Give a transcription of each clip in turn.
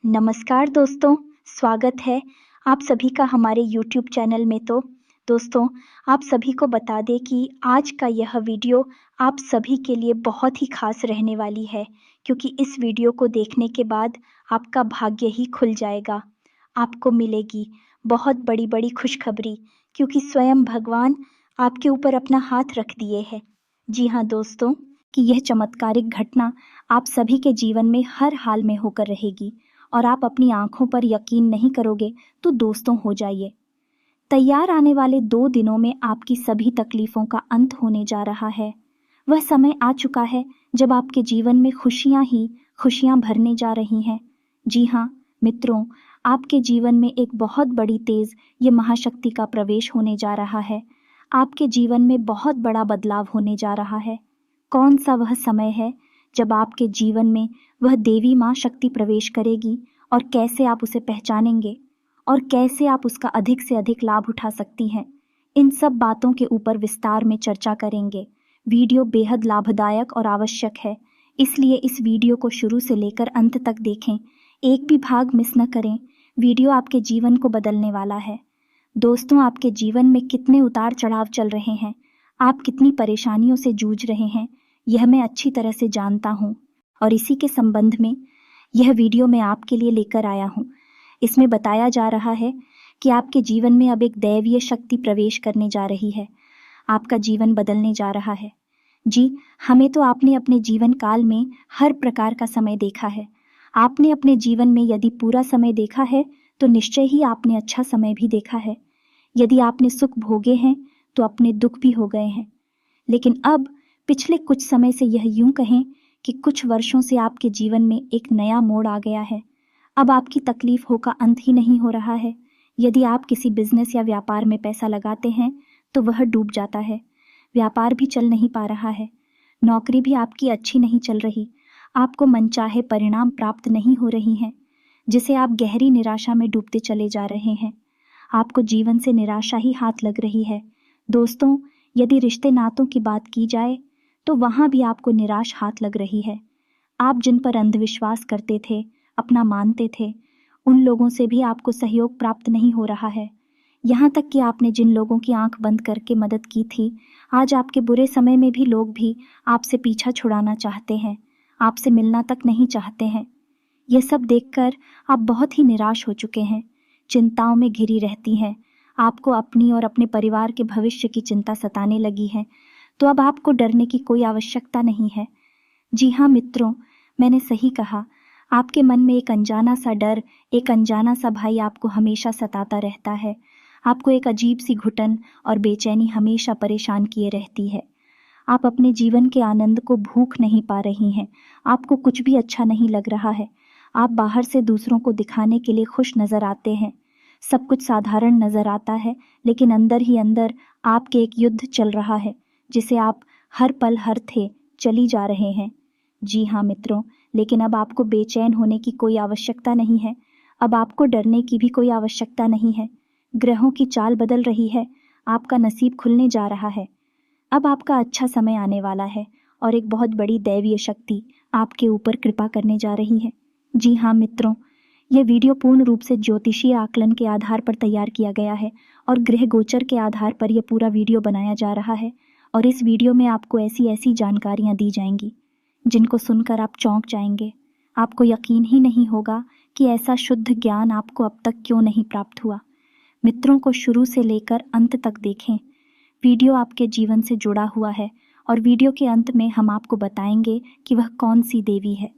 नमस्कार दोस्तों, स्वागत है आप सभी का हमारे यूट्यूब चैनल में। तो दोस्तों, आप सभी को बता दें कि आज का यह वीडियो आप सभी के लिए बहुत ही खास रहने वाली है, क्योंकि इस वीडियो को देखने के बाद आपका भाग्य ही खुल जाएगा। आपको मिलेगी बहुत बड़ी-बड़ी खुशखबरी, क्योंकि स्वयं भगवान आपके ऊपर अपना हाथ रख दिए हैं। जी हाँ दोस्तों, कि यह चमत्कारिक घटना आप सभी के जीवन में हर हाल में होकर रहेगी और आप अपनी आंखों पर यकीन नहीं करोगे तो दोस्तों हो जाइए तैयार। आने वाले 2 दिनों में आपकी सभी तकलीफों का अंत होने जा रहा है। वह समय आ चुका है जब आपके जीवन में खुशियां ही खुशियां भरने जा रही हैं। जी हाँ मित्रों, आपके जीवन में एक बहुत बड़ी तेज ये महाशक्ति का प्रवेश होने जा रहा है। आपके जीवन में बहुत बड़ा बदलाव होने जा रहा है। कौन सा वह समय है जब आपके जीवन में वह देवी माँ शक्ति प्रवेश करेगी और कैसे आप उसे पहचानेंगे और कैसे आप उसका अधिक से अधिक लाभ उठा सकती हैं, इन सब बातों के ऊपर विस्तार में चर्चा करेंगे। वीडियो बेहद लाभदायक और आवश्यक है, इसलिए इस वीडियो को शुरू से लेकर अंत तक देखें, एक भी भाग मिस न करें। वीडियो आपके जीवन को बदलने वाला है। दोस्तों, आपके जीवन में कितने उतार चढ़ाव चल रहे हैं, आप कितनी परेशानियों से जूझ रहे हैं, यह मैं अच्छी तरह से जानता हूँ और इसी के संबंध में यह वीडियो मैं आपके लिए लेकर आया हूँ। इसमें बताया जा रहा है कि आपके जीवन में अब एक दैवीय शक्ति प्रवेश करने जा रही है। आपका जीवन बदलने जा रहा है। जी, हमें तो आपने अपने जीवन काल में हर प्रकार का समय देखा है। आपने अपने जीवन में यदि पूरा समय देखा है तो निश्चय ही आपने अच्छा समय भी देखा है। यदि आपने सुख भोगे हैं तो अपने दुख भी हो गए हैं। लेकिन अब पिछले कुछ समय से यह यूं कहें कि कुछ वर्षों से आपके जीवन में एक नया मोड़ आ गया है। अब आपकी तकलीफों का अंत ही नहीं हो रहा है। यदि आप किसी बिजनेस या व्यापार में पैसा लगाते हैं तो वह डूब जाता है। व्यापार भी चल नहीं पा रहा है। नौकरी भी आपकी अच्छी नहीं चल रही। आपको मनचाहे परिणाम प्राप्त नहीं हो रही हैं, जिसे आप गहरी निराशा में डूबते चले जा रहे हैं। आपको जीवन से निराशा ही हाथ लग रही है। दोस्तों, यदि रिश्ते नातों की बात की जाए तो वहां भी आपको निराश हाथ लग रही है। आप जिन पर अंधविश्वास करते थे, अपना मानते थे, उन लोगों से भी आपको सहयोग प्राप्त नहीं हो रहा है। यहाँ तक कि आपने जिन लोगों की आंख बंद करके मदद की थी, आज आपके बुरे समय में भी लोग भी आपसे पीछा छुड़ाना चाहते हैं, आपसे मिलना तक नहीं चाहते हैं। यह सब देखकर आप बहुत ही निराश हो चुके हैं, चिंताओं में घिरी रहती हैं। आपको अपनी और अपने परिवार के भविष्य की चिंता सताने लगी है। तो अब आपको डरने की कोई आवश्यकता नहीं है। जी हाँ मित्रों, मैंने सही कहा। आपके मन में एक अनजाना सा डर, एक अनजाना सा भय आपको हमेशा सताता रहता है। आपको एक अजीब सी घुटन और बेचैनी हमेशा परेशान किए रहती है। आप अपने जीवन के आनंद को भूख नहीं पा रही हैं। आपको कुछ भी अच्छा नहीं लग रहा है। आप बाहर से दूसरों को दिखाने के लिए खुश नजर आते हैं। सब कुछ साधारण नजर आता है, लेकिन अंदर ही अंदर आपके एक युद्ध चल रहा है, जिसे आप हर पल हर थे चली जा रहे हैं। जी हाँ मित्रों, लेकिन अब आपको बेचैन होने की कोई आवश्यकता नहीं है। अब आपको डरने की भी कोई आवश्यकता नहीं है। ग्रहों की चाल बदल रही है। आपका नसीब खुलने जा रहा है। अब आपका अच्छा समय आने वाला है और एक बहुत बड़ी दैवीय शक्ति आपके ऊपर कृपा करने जा रही है। जी हाँ मित्रों, यह वीडियो पूर्ण रूप से ज्योतिषीय आकलन के आधार पर तैयार किया गया है और ग्रह गोचर के आधार पर यह पूरा वीडियो बनाया जा रहा है। और इस वीडियो में आपको ऐसी ऐसी जानकारियां दी जाएंगी जिनको सुनकर आप चौंक जाएंगे। आपको यकीन ही नहीं होगा कि ऐसा शुद्ध ज्ञान आपको अब तक क्यों नहीं प्राप्त हुआ। मित्रों को शुरू से लेकर अंत तक देखें। वीडियो आपके जीवन से जुड़ा हुआ है और वीडियो के अंत में हम आपको बताएंगे कि वह कौन सी देवी है,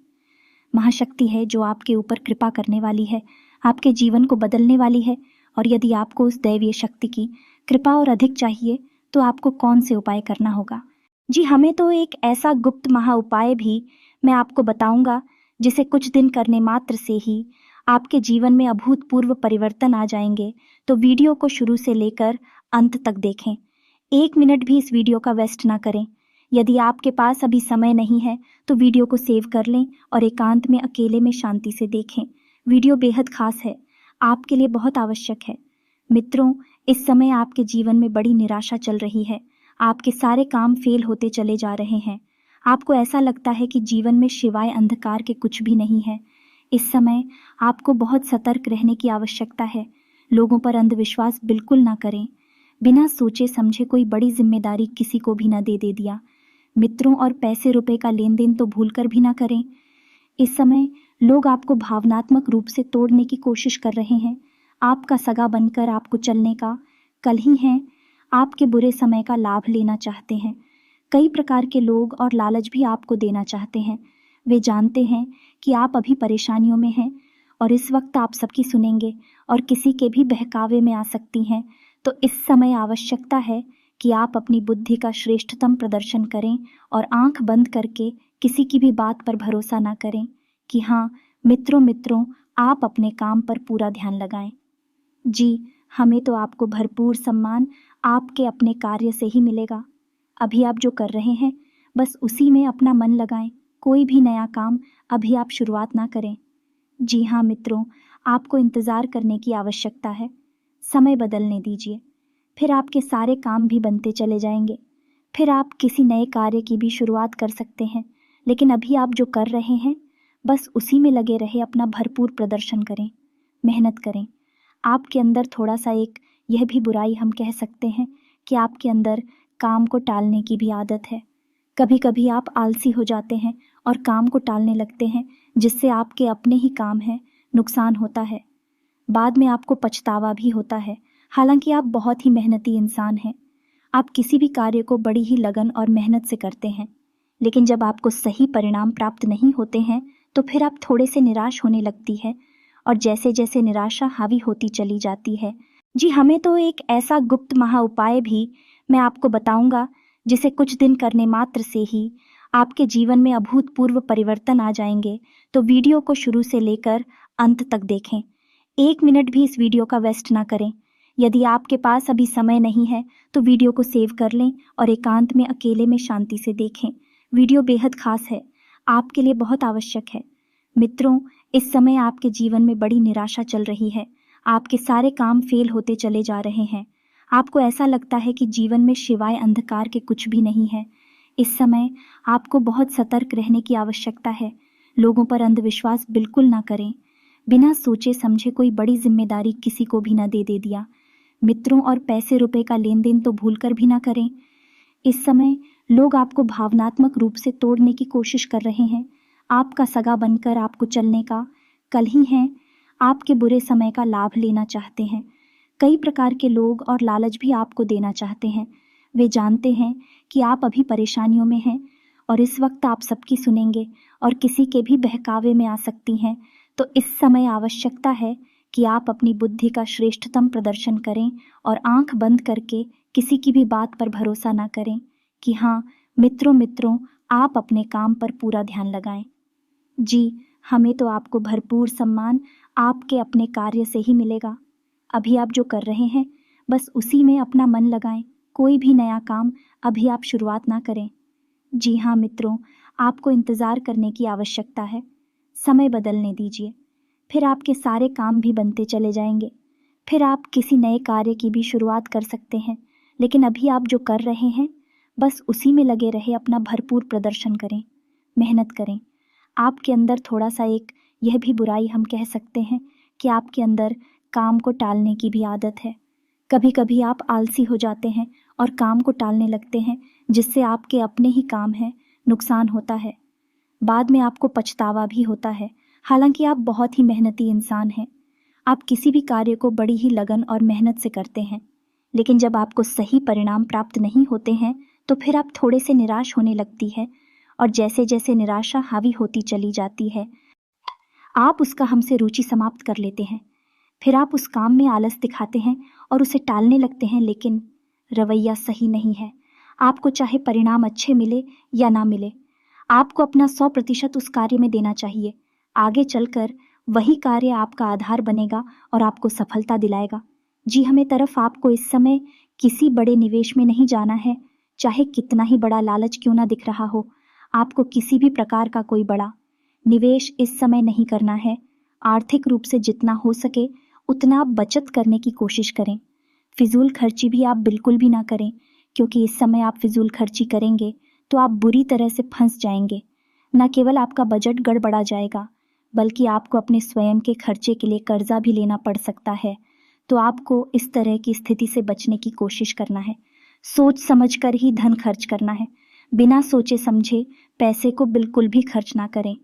महाशक्ति है जो आपके ऊपर कृपा करने वाली है, आपके जीवन को बदलने वाली है। और यदि आपको उस दैवीय शक्ति की कृपा और अधिक चाहिए तो आपको कौन से उपाय करना होगा। जी, हमें तो एक ऐसा गुप्त महा उपाय भी मैं आपको बताऊंगा, जिसे कुछ दिन करने मात्र से ही आपके जीवन में अभूतपूर्व परिवर्तन आ जाएंगे। तो वीडियो को शुरू से लेकर अंत तक देखें। 1 मिनट भी इस वीडियो का वेस्ट ना करें। यदि आपके पास अभी समय नहीं है तो वीडियो को सेव कर लें और एकांत में अकेले में शांति से देखें। वीडियो बेहद खास है, आपके लिए बहुत आवश्यक है। मित्रों, इस समय आपके जीवन में बड़ी निराशा चल रही है। आपके सारे काम फेल होते चले जा रहे हैं। आपको ऐसा लगता है कि जीवन में सिवाय अंधकार के कुछ भी नहीं है। इस समय आपको बहुत सतर्क रहने की आवश्यकता है। लोगों पर अंधविश्वास बिल्कुल ना करें। बिना सोचे समझे कोई बड़ी जिम्मेदारी किसी को भी ना दे दिया। मित्रों और पैसे रुपए का लेन देन तो भूलकर भी ना करें। इस समय लोग आपको भावनात्मक रूप से तोड़ने की कोशिश कर रहे हैं। आपका सगा बनकर आपको चलने का कल ही है। आपके बुरे समय का लाभ लेना चाहते हैं। कई प्रकार के लोग और लालच भी आपको देना चाहते हैं। वे जानते हैं कि आप अभी परेशानियों में हैं और इस वक्त आप सबकी सुनेंगे और किसी के भी बहकावे में आ सकती हैं। तो इस समय आवश्यकता है कि आप अपनी बुद्धि का श्रेष्ठतम प्रदर्शन करें और आंख बंद करके किसी की भी बात पर भरोसा ना करें कि हाँ मित्रों आप अपने काम पर पूरा ध्यान लगाएं। जी, हमें तो आपको भरपूर सम्मान आपके अपने कार्य से ही मिलेगा। अभी आप जो कर रहे हैं बस उसी में अपना मन लगाएं। कोई भी नया काम अभी आप शुरुआत ना करें। जी हाँ मित्रों, आपको इंतज़ार करने की आवश्यकता है। समय बदलने दीजिए, फिर आपके सारे काम भी बनते चले जाएंगे। फिर आप किसी नए कार्य की भी शुरुआत कर सकते हैं। लेकिन अभी आप जो कर रहे हैं बस उसी में लगे रहे, अपना भरपूर प्रदर्शन करें, मेहनत करें। आपके अंदर थोड़ा सा एक यह भी बुराई हम कह सकते हैं कि आपके अंदर काम को टालने की भी आदत है। कभी कभी आप आलसी हो जाते हैं और काम को टालने लगते हैं, जिससे आपके अपने ही काम है नुकसान होता है। बाद में आपको पछतावा भी होता है। हालांकि आप बहुत ही मेहनती इंसान हैं। आप किसी भी कार्य को बड़ी ही लगन और मेहनत से करते हैं, लेकिन जब आपको सही परिणाम प्राप्त नहीं होते हैं तो फिर आप थोड़े से निराश होने लगती है और जैसे जैसे निराशा हावी होती चली जाती है। जी, हमें तो एक ऐसा गुप्त महा उपाय भी मैं आपको बताऊंगा, जिसे कुछ दिन करने मात्र से ही आपके जीवन में अभूतपूर्व परिवर्तन आ जाएंगे। तो वीडियो को शुरू से लेकर अंत तक देखें। 1 मिनट भी इस वीडियो का वेस्ट ना करें। यदि आपके पास अभी समय नहीं है तो वीडियो को सेव कर लें और एकांत में अकेले में शांति से देखें। वीडियो बेहद खास है, आपके लिए बहुत आवश्यक है। मित्रों, इस समय आपके जीवन में बड़ी निराशा चल रही है। आपके सारे काम फेल होते चले जा रहे हैं। आपको ऐसा लगता है कि जीवन में सिवाय अंधकार के कुछ भी नहीं है। इस समय आपको बहुत सतर्क रहने की आवश्यकता है। लोगों पर अंधविश्वास बिल्कुल ना करें। बिना सोचे समझे कोई बड़ी जिम्मेदारी किसी को भी ना दे दिया। मित्रों और पैसे रुपए का लेन देन तो भूलकर भी ना करें। इस समय लोग आपको भावनात्मक रूप से तोड़ने की कोशिश कर रहे हैं। आपका सगा बनकर आपको चलने का कल ही है। आपके बुरे समय का लाभ लेना चाहते हैं। कई प्रकार के लोग और लालच भी आपको देना चाहते हैं। वे जानते हैं कि आप अभी परेशानियों में हैं और इस वक्त आप सबकी सुनेंगे और किसी के भी बहकावे में आ सकती हैं। तो इस समय आवश्यकता है कि आप अपनी बुद्धि का श्रेष्ठतम प्रदर्शन करें और आंख बंद करके किसी की भी बात पर भरोसा ना करें कि हाँ मित्रों आप अपने काम पर पूरा ध्यान लगाएं। जी, हमें तो आपको भरपूर सम्मान आपके अपने कार्य से ही मिलेगा। अभी आप जो कर रहे हैं बस उसी में अपना मन लगाएं। कोई भी नया काम अभी आप शुरुआत ना करें। जी हाँ मित्रों, आपको इंतज़ार करने की आवश्यकता है। समय बदलने दीजिए, फिर आपके सारे काम भी बनते चले जाएंगे। फिर आप किसी नए कार्य की भी शुरुआत कर सकते हैं। लेकिन अभी आप जो कर रहे हैं बस उसी में लगे रहे, अपना भरपूर प्रदर्शन करें, मेहनत करें। आपके अंदर थोड़ा सा एक यह भी बुराई हम कह सकते हैं कि आपके अंदर काम को टालने की भी आदत है। कभी कभी आप आलसी हो जाते हैं और काम को टालने लगते हैं, जिससे आपके अपने ही काम है नुकसान होता है। बाद में आपको पछतावा भी होता है। हालांकि आप बहुत ही मेहनती इंसान हैं। आप किसी भी कार्य को बड़ी ही लगन और मेहनत से करते हैं, लेकिन जब आपको सही परिणाम प्राप्त नहीं होते हैं तो फिर आप थोड़े से निराश होने लगती है और जैसे जैसे निराशा हावी होती चली जाती है आप उसका हमसे रुचि समाप्त कर लेते हैं। फिर आप उस काम में आलस दिखाते हैं और उसे टालने लगते हैं। लेकिन रवैया सही नहीं है। आपको चाहे परिणाम अच्छे मिले या ना मिले, आपको अपना 100% उस कार्य में देना चाहिए। आगे चलकर वही कार्य आपका आधार बनेगा और आपको सफलता दिलाएगा। जी, हमें तरफ आपको इस समय किसी बड़े निवेश में नहीं जाना है, चाहे कितना ही बड़ा लालच क्यों ना दिख रहा हो। आपको किसी भी प्रकार का कोई बड़ा निवेश इस समय नहीं करना है। आर्थिक रूप से जितना हो सके उतना आप बचत करने की कोशिश करें। फिजूल खर्ची भी आप बिल्कुल भी ना करें, क्योंकि इस समय आप फिजूल खर्ची करेंगे तो आप बुरी तरह से फंस जाएंगे। न केवल आपका बजट गड़बड़ा जाएगा, बल्कि आपको अपने स्वयं के खर्चे के लिए कर्जा भी लेना पड़ सकता है। तो आपको इस तरह की स्थिति से बचने की कोशिश करना है। सोच समझकर ही धन खर्च करना है। बिना सोचे समझे पैसे को बिल्कुल भी खर्च ना करें।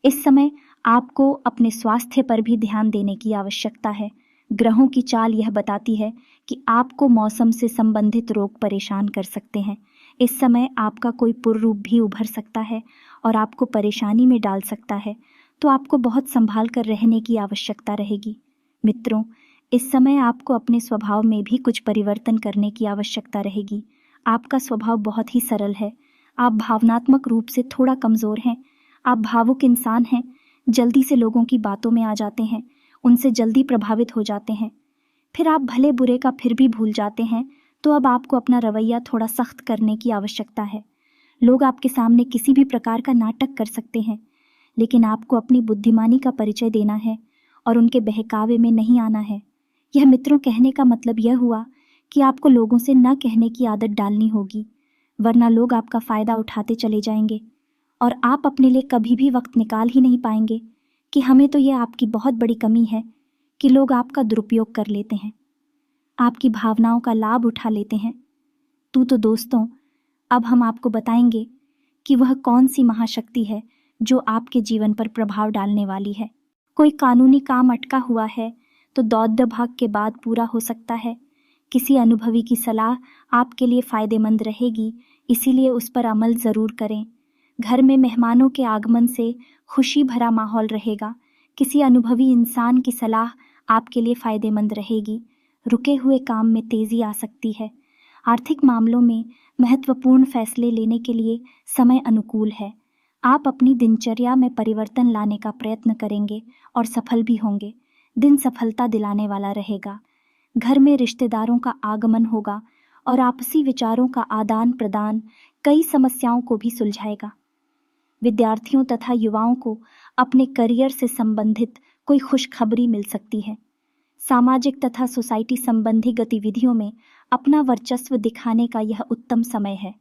इस समय आपको अपने स्वास्थ्य पर भी ध्यान देने की आवश्यकता है। ग्रहों की चाल यह बताती है कि आपको मौसम से संबंधित रोग परेशान कर सकते हैं। इस समय आपका कोई पुररूप भी उभर सकता है और आपको परेशानी में डाल सकता है, तो आपको बहुत संभाल कर रहने की आवश्यकता रहेगी। मित्रों, इस समय आपको अपने स्वभाव में भी कुछ परिवर्तन करने की आवश्यकता रहेगी। आपका स्वभाव बहुत ही सरल है। आप भावनात्मक रूप से थोड़ा कमज़ोर हैं। आप भावुक इंसान हैं, जल्दी से लोगों की बातों में आ जाते हैं, उनसे जल्दी प्रभावित हो जाते हैं। फिर आप भले बुरे का फिर भी भूल जाते हैं, तो अब आपको अपना रवैया थोड़ा सख्त करने की आवश्यकता है। लोग आपके सामने किसी भी प्रकार का नाटक कर सकते हैं, लेकिन आपको अपनी बुद्धिमानी का परिचय देना है और उनके बहकावे में नहीं आना है। यह मित्रों कहने का मतलब यह हुआ कि आपको लोगों से न कहने की आदत डालनी होगी, वरना लोग आपका फ़ायदा उठाते चले जाएंगे और आप अपने लिए कभी भी वक्त निकाल ही नहीं पाएंगे। कि हमें तो यह आपकी बहुत बड़ी कमी है कि लोग आपका दुरुपयोग कर लेते हैं, आपकी भावनाओं का लाभ उठा लेते हैं। तो दोस्तों, अब हम आपको बताएंगे कि वह कौन सी महाशक्ति है जो आपके जीवन पर प्रभाव डालने वाली है। कोई कानूनी काम अटका हुआ है तो दौड़ भाग के बाद पूरा हो सकता है। किसी अनुभवी की सलाह आपके लिए फ़ायदेमंद रहेगी, इसीलिए उस पर अमल ज़रूर करें। घर में मेहमानों के आगमन से खुशी भरा माहौल रहेगा। किसी अनुभवी इंसान की सलाह आपके लिए फ़ायदेमंद रहेगी। रुके हुए काम में तेज़ी आ सकती है। आर्थिक मामलों में महत्वपूर्ण फैसले लेने के लिए समय अनुकूल है। आप अपनी दिनचर्या में परिवर्तन लाने का प्रयत्न करेंगे और सफल भी होंगे। दिन सफलता दिलाने वाला रहेगा। घर में रिश्तेदारों का आगमन होगा और आपसी विचारों का आदान प्रदान कई समस्याओं को भी सुलझाएगा। विद्यार्थियों तथा युवाओं को अपने करियर से संबंधित कोई खुशखबरी मिल सकती है। सामाजिक तथा सोसाइटी संबंधी गतिविधियों में अपना वर्चस्व दिखाने का यह उत्तम समय है।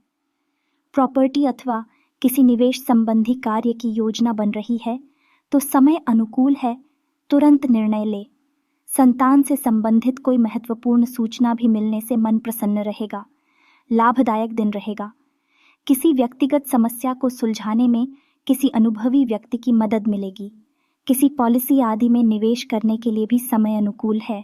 प्रॉपर्टी अथवा किसी निवेश संबंधी कार्य की योजना बन रही है तो समय अनुकूल है, तुरंत निर्णय ले। संतान से संबंधित कोई महत्वपूर्ण सूचना भी मिलने से मन प्रसन्न रहेगा। लाभदायक दिन रहेगा। किसी व्यक्तिगत समस्या को सुलझाने में किसी अनुभवी व्यक्ति की मदद मिलेगी। किसी पॉलिसी आदि में निवेश करने के लिए भी समय अनुकूल है।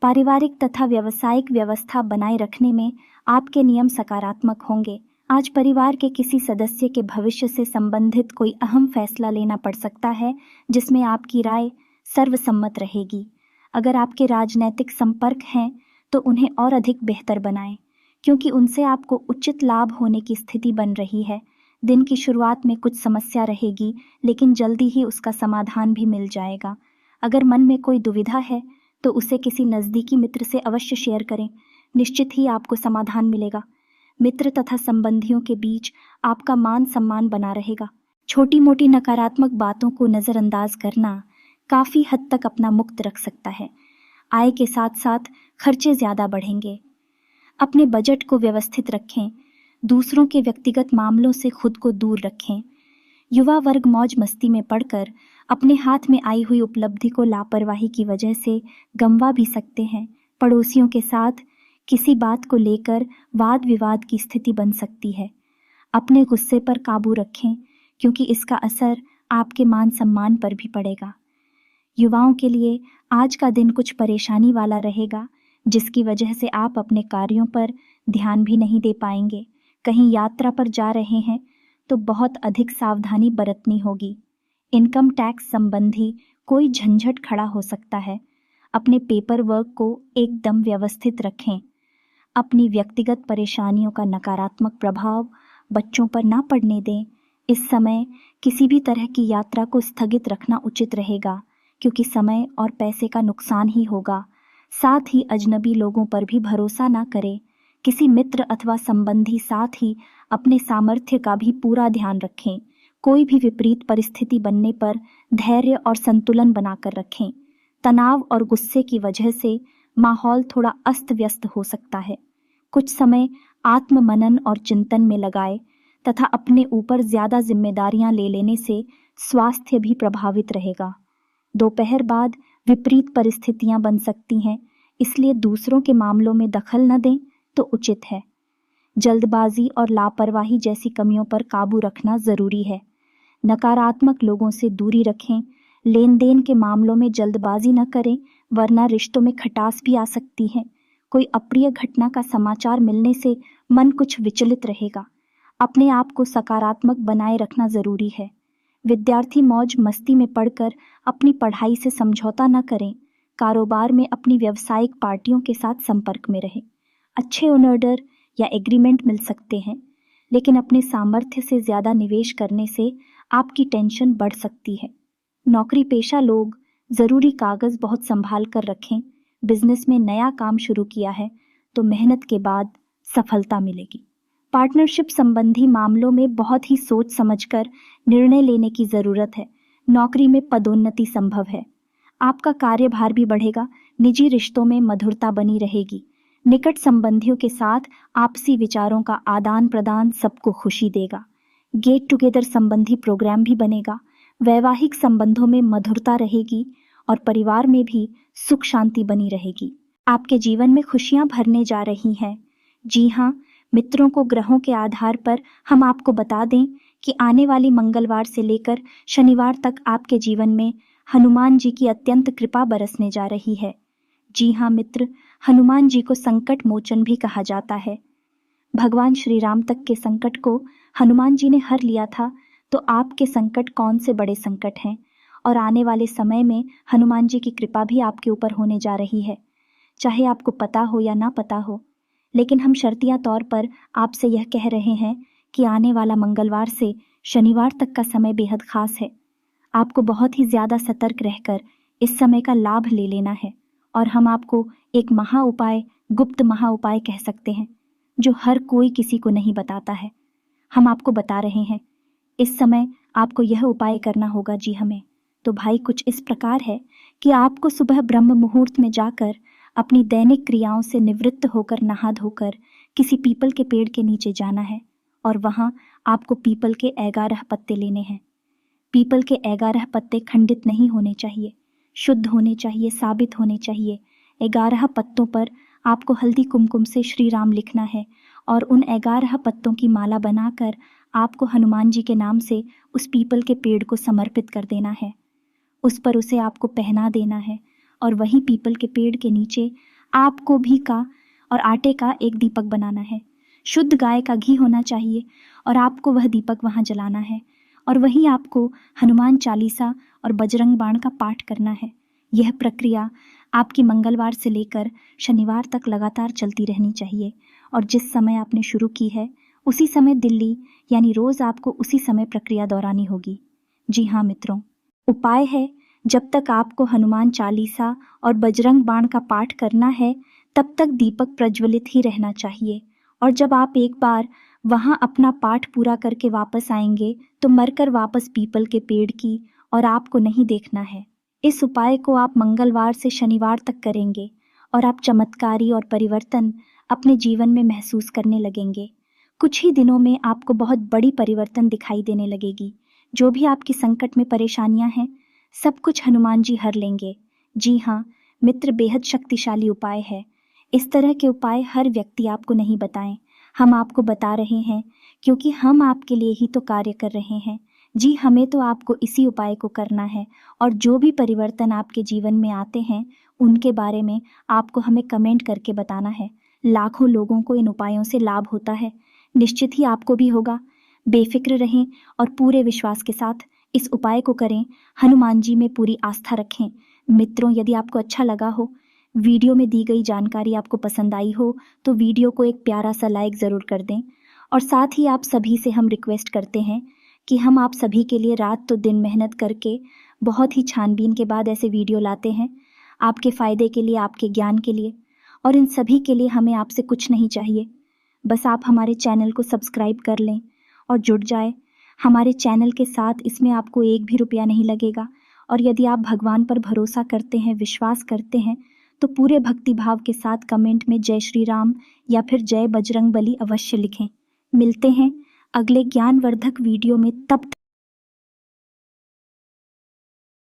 पारिवारिक तथा व्यावसायिक व्यवस्था बनाए रखने में आपके नियम सकारात्मक होंगे। आज परिवार के किसी सदस्य के भविष्य से संबंधित कोई अहम फैसला लेना पड़ सकता है, जिसमें आपकी राय सर्वसम्मत रहेगी। अगर आपके राजनैतिक संपर्क हैं तो उन्हें और अधिक बेहतर बनाएं, क्योंकि उनसे आपको उचित लाभ होने की स्थिति बन रही है। दिन की शुरुआत में कुछ समस्या रहेगी, लेकिन जल्दी ही उसका समाधान भी मिल जाएगा। अगर मन में कोई दुविधा है तो उसे किसी नज़दीकी मित्र से अवश्य शेयर करें, निश्चित ही आपको समाधान मिलेगा। मित्र तथा संबंधियों के बीच आपका मान सम्मान बना रहेगा। छोटी मोटी नकारात्मक बातों को नज़रअंदाज करना काफ़ी हद तक अपना मुक्त रख सकता है। आय के साथ साथ खर्चे ज़्यादा बढ़ेंगे। अपने बजट को व्यवस्थित रखें। दूसरों के व्यक्तिगत मामलों से खुद को दूर रखें। युवा वर्ग मौज मस्ती में पड़कर अपने हाथ में आई हुई उपलब्धि को लापरवाही की वजह से गंवा भी सकते हैं। पड़ोसियों के साथ किसी बात को लेकर वाद विवाद की स्थिति बन सकती है। अपने गुस्से पर काबू रखें, क्योंकि इसका असर आपके मान सम्मान पर भी पड़ेगा। युवाओं के लिए आज का दिन कुछ परेशानी वाला रहेगा, जिसकी वजह से आप अपने कार्यों पर ध्यान भी नहीं दे पाएंगे। कहीं यात्रा पर जा रहे हैं तो बहुत अधिक सावधानी बरतनी होगी। इनकम टैक्स संबंधी कोई झंझट खड़ा हो सकता है। अपने पेपर वर्क को एकदम व्यवस्थित रखें। अपनी व्यक्तिगत परेशानियों का नकारात्मक प्रभाव बच्चों पर ना पड़ने दें। इस समय किसी भी तरह की यात्रा को स्थगित रखना उचित रहेगा, क्योंकि समय और पैसे का नुकसान ही होगा। साथ ही अजनबी लोगों पर भी भरोसा ना करें। किसी मित्र अथवा संबंधी साथ ही अपने सामर्थ्य का भी पूरा ध्यान रखें। कोई भी विपरीत परिस्थिति बनने पर धैर्य और संतुलन बनाकर रखें। तनाव और गुस्से की वजह से माहौल थोड़ा अस्त व्यस्त हो सकता है। कुछ समय आत्म मनन और चिंतन में लगाए तथा अपने ऊपर ज़्यादा जिम्मेदारियां ले लेने से स्वास्थ्य भी प्रभावित रहेगा। दोपहर बाद विपरीत परिस्थितियां बन सकती हैं, इसलिए दूसरों के मामलों में दखल न दें तो उचित है। जल्दबाजी और लापरवाही जैसी कमियों पर काबू रखना जरूरी है। नकारात्मक लोगों से दूरी रखें। लेन देन के मामलों में जल्दबाजी न करें, वरना रिश्तों में खटास भी आ सकती है। कोई अप्रिय घटना का समाचार मिलने से मन कुछ विचलित रहेगा। अपने आप को सकारात्मक बनाए रखना जरूरी है। विद्यार्थी मौज मस्ती में पढ़कर अपनी पढ़ाई से समझौता न करें। कारोबार में अपनी व्यावसायिक पार्टियों के साथ संपर्क में रहें। अच्छे ऑर्डर या एग्रीमेंट मिल सकते हैं, लेकिन अपने सामर्थ्य से ज़्यादा निवेश करने से आपकी टेंशन बढ़ सकती है। नौकरी पेशा लोग ज़रूरी कागज़ बहुत संभाल कर रखें। बिजनेस में नया काम शुरू किया है तो मेहनत के बाद सफलता मिलेगी। पार्टनरशिप संबंधी मामलों में बहुत ही सोच समझकर निर्णय लेने की ज़रूरत है। नौकरी में पदोन्नति संभव है। आपका कार्यभार भी बढ़ेगा। निजी रिश्तों में मधुरता बनी रहेगी। निकट संबंधियों के साथ आपसी विचारों का आदान प्रदान सबको खुशी देगा। गेट टुगेदर संबंधी प्रोग्राम भी बनेगा। वैवाहिक संबंधों में मधुरता रहेगी और परिवार में भी सुख शांति बनी रहेगी। आपके जीवन में खुशियां भरने जा रही हैं। जी हाँ मित्रों को ग्रहों के आधार पर हम आपको बता दें कि आने वाली मंगलवार से लेकर शनिवार तक आपके जीवन में हनुमान जी की अत्यंत कृपा बरसने जा रही है। जी हाँ मित्र, हनुमान जी को संकट मोचन भी कहा जाता है। भगवान श्री राम तक के संकट को हनुमान जी ने हर लिया था, तो आपके संकट कौन से बड़े संकट हैं। और आने वाले समय में हनुमान जी की कृपा भी आपके ऊपर होने जा रही है, चाहे आपको पता हो या ना पता हो। लेकिन हम शर्तिया तौर पर आपसे यह कह रहे हैं कि आने वाला मंगलवार से शनिवार तक का समय बेहद खास है। आपको बहुत ही ज़्यादा सतर्क रहकर इस समय का लाभ ले लेना है। और हम आपको एक महा उपाय, गुप्त महा उपाय कह सकते हैं, जो हर कोई किसी को नहीं बताता है। हम आपको बता रहे हैं। इस समय आपको यह उपाय करना होगा। जी हमें तो भाई कुछ इस प्रकार है कि आपको सुबह ब्रह्म मुहूर्त में जाकर अपनी दैनिक क्रियाओं से निवृत्त होकर नहा धोकर किसी पीपल के पेड़ के नीचे जाना है और वहाँ आपको पीपल के 11 पत्ते लेने हैं। पीपल के 11 पत्ते खंडित नहीं होने चाहिए, शुद्ध होने चाहिए, साबित होने चाहिए। 11 पत्तों पर आपको हल्दी कुमकुम से श्री राम लिखना है और उन 11 पत्तों की माला बनाकर आपको हनुमान जी के नाम से उस पीपल के पेड़ को समर्पित कर देना है। उस पर उसे आपको पहना देना है और वही पीपल के पेड़ के नीचे आपको घी का और आटे का एक दीपक बनाना है। शुद्ध गाय का घी होना चाहिए और आपको वह दीपक वहाँ जलाना है और वहीं आपको हनुमान चालीसा और बजरंग बाण का पाठ करना है। यह प्रक्रिया आपकी मंगलवार से लेकर शनिवार तक लगातार चलती रहनी चाहिए और जिस समय आपने शुरू की है उसी समय दिल्ली यानी रोज़ आपको उसी समय प्रक्रिया दोहरानी होगी। जी हाँ मित्रों, उपाय है, जब तक आपको हनुमान चालीसा और बजरंग बाण का पाठ करना है तब तक दीपक प्रज्वलित ही रहना चाहिए। और जब आप एक बार वहाँ अपना पाठ पूरा करके वापस आएंगे तो मरकर वापस पीपल के पेड़ की और आपको नहीं देखना है। इस उपाय को आप मंगलवार से शनिवार तक करेंगे और आप चमत्कारी और परिवर्तन अपने जीवन में महसूस करने लगेंगे। कुछ ही दिनों में आपको बहुत बड़ी परिवर्तन दिखाई देने लगेगी। जो भी आपकी संकट में परेशानियां हैं सब कुछ हनुमान जी हर लेंगे। जी हाँ मित्र, बेहद शक्तिशाली उपाय है। इस तरह के उपाय हर व्यक्ति आपको नहीं बताएं, हम आपको बता रहे हैं क्योंकि हम आपके लिए ही तो कार्य कर रहे हैं। जी हमें तो आपको इसी उपाय को करना है और जो भी परिवर्तन आपके जीवन में आते हैं उनके बारे में आपको हमें कमेंट करके बताना है। लाखों लोगों को इन उपायों से लाभ होता है, निश्चित ही आपको भी होगा। बेफिक्र रहें और पूरे विश्वास के साथ इस उपाय को करें। हनुमान जी में पूरी आस्था रखें। मित्रों, यदि आपको अच्छा लगा हो, वीडियो में दी गई जानकारी आपको पसंद आई हो तो वीडियो को एक प्यारा सा लाइक ज़रूर कर दें। और साथ ही आप सभी से हम रिक्वेस्ट करते हैं कि हम आप सभी के लिए रात तो दिन मेहनत करके बहुत ही छानबीन के बाद ऐसे वीडियो लाते हैं, आपके फ़ायदे के लिए, आपके ज्ञान के लिए। और इन सभी के लिए हमें आपसे कुछ नहीं चाहिए, बस आप हमारे चैनल को सब्सक्राइब कर लें और जुड़ जाए हमारे चैनल के साथ। इसमें आपको एक भी रुपया नहीं लगेगा। और यदि आप भगवान पर भरोसा करते हैं, विश्वास करते हैं, तो पूरे भक्ति भाव के साथ कमेंट में जय श्री राम या फिर जय बजरंग बली अवश्य लिखें। मिलते हैं अगले ज्ञानवर्धक वीडियो में, तब